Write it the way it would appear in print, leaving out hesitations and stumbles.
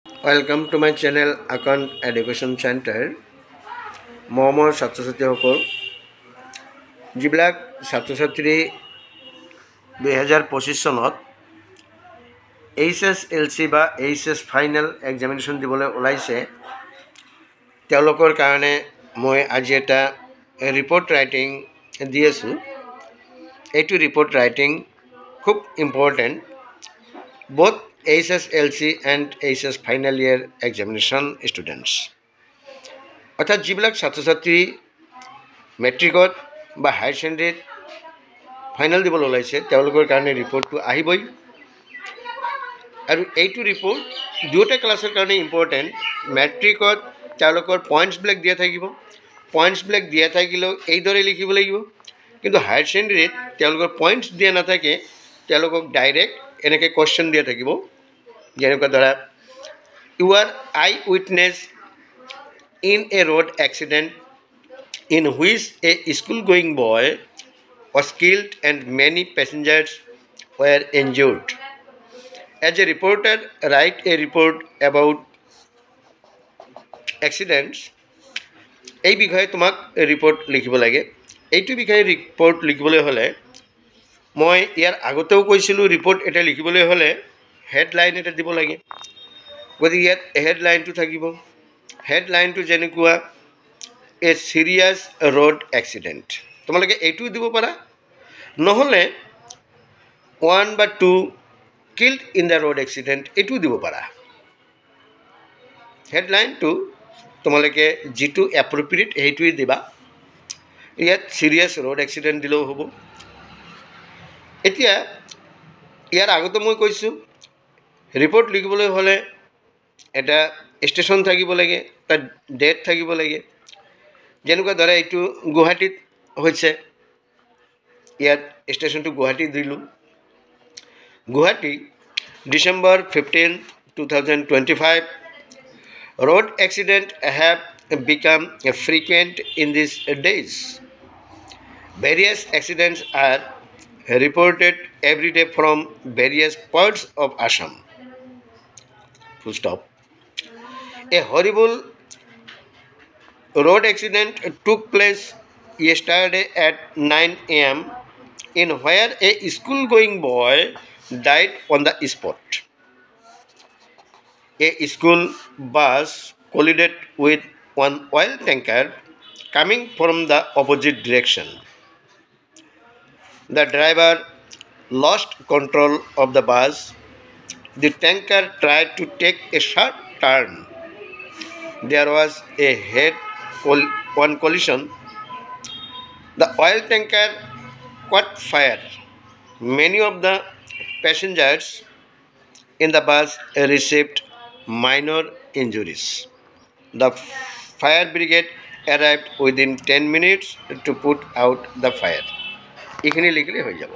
Welcome to my channel Akant Education Center. মৰমৰ ছাত্ৰ ছাত্ৰীসকল যিবিলাক ছাত্ৰ ছাত্ৰী 2025 চনত HSLC বা HS ফাইনেল এক্সামিনেশ্যন দিবলৈ ওলাইছে তেওঁলোকৰ কাৰণে মই আজি এটা ৰিপৰ্ট ৰাইটিং দি আছোঁ। এইটো ৰিপৰ্ট ৰাইটিং খুব important both HSLC and HS final year examination students. অৰ্থাৎ যিবিলাক ছাত্ৰ ছাত্ৰী মেট্ৰিকত বা হায়াৰ ছেকেণ্ডেৰীত ফাইনেল দিবলৈ ওলাইছে তেওঁলোকৰ কাৰণে ৰিপৰ্টটো আহিবই। আৰু এইটো ৰিপৰ্ট দুটা ক্লাছৰ কাৰণে ইম্পৰ্টেণ্ট। মেট্ৰিকত তেওঁলোকৰ পইণ্টছবিলাক দিয়া থাকিব, পইণ্টছবিলাক দিয়া থাকিলেও এইদৰে লিখিব লাগিব, কিন্তু হায়াৰ ছেকেণ্ডেৰীত তেওঁলোকৰ পইণ্টছ দিয়া নাথাকে, তেওঁলোকক ডাইৰেক্ট এনেকৈ কুৱেশ্যন দিয়া থাকিব। যেনেকুৱা ধৰা you are eyewitness in a road accident in which a school going boy was killed and many passengers were injured. As a reporter, write a report about accidents. এই বিষয়ে তোমাক report লিখিব লাগে। এইটো বিষয়ে ৰিপৰ্ট লিখিবলৈ হ'লে মই ইয়াৰ আগতেও কৈছিলোঁ ৰিপৰ্ট এটা লিখিবলৈ হ'লে হেডলাইন এটা দিব লাগে। গতিকে ইয়াত হেডলাইনটো থাকিব। হেডলাইনটো যেনেকুৱা এ চিৰিয়াছ ৰোড এক্সিডেণ্ট, তোমালোকে এইটোও দিব পাৰা, নহ'লে 1 বা 2 killed in the road accident এইটোও দিব পাৰা। হেডলাইনটো তোমালোকে যিটো এপ্ৰপ্ৰিয়েট সেইটোৱে দিবা। ইয়াত চিৰিয়াছ ৰোড এক্সিডেণ্ট দিলেও হ'ব। এতিয়া ইয়াৰ আগতে মই কৈছোঁ ৰিপৰ্ট লিখিবলৈ হ'লে এটা ষ্টেশ্যন থাকিব লাগে, তাত ডেট থাকিব লাগে। যেনেকুৱা ধৰা এইটো গুৱাহাটীত হৈছে, ইয়াত ষ্টেশ্যনটো গুৱাহাটীত দিলোঁ। Guwahati December 15, 2025. Road accidents have become frequent in these days. Various accidents are reported every day from various parts of Assam. Full stop. A horrible road accident took place yesterday at 9 a.m. in where a school-going boy died on the spot. A school bus collided with one oil tanker coming from the opposite direction. The driver lost control of the bus. The tanker tried to take a sharp turn. There was a head-on collision. The oil tanker caught fire. Many of the passengers in the bus received minor injuries. The fire brigade arrived within 10 minutes to put out the fire. এইখিনি লিখিলে হৈ যাব।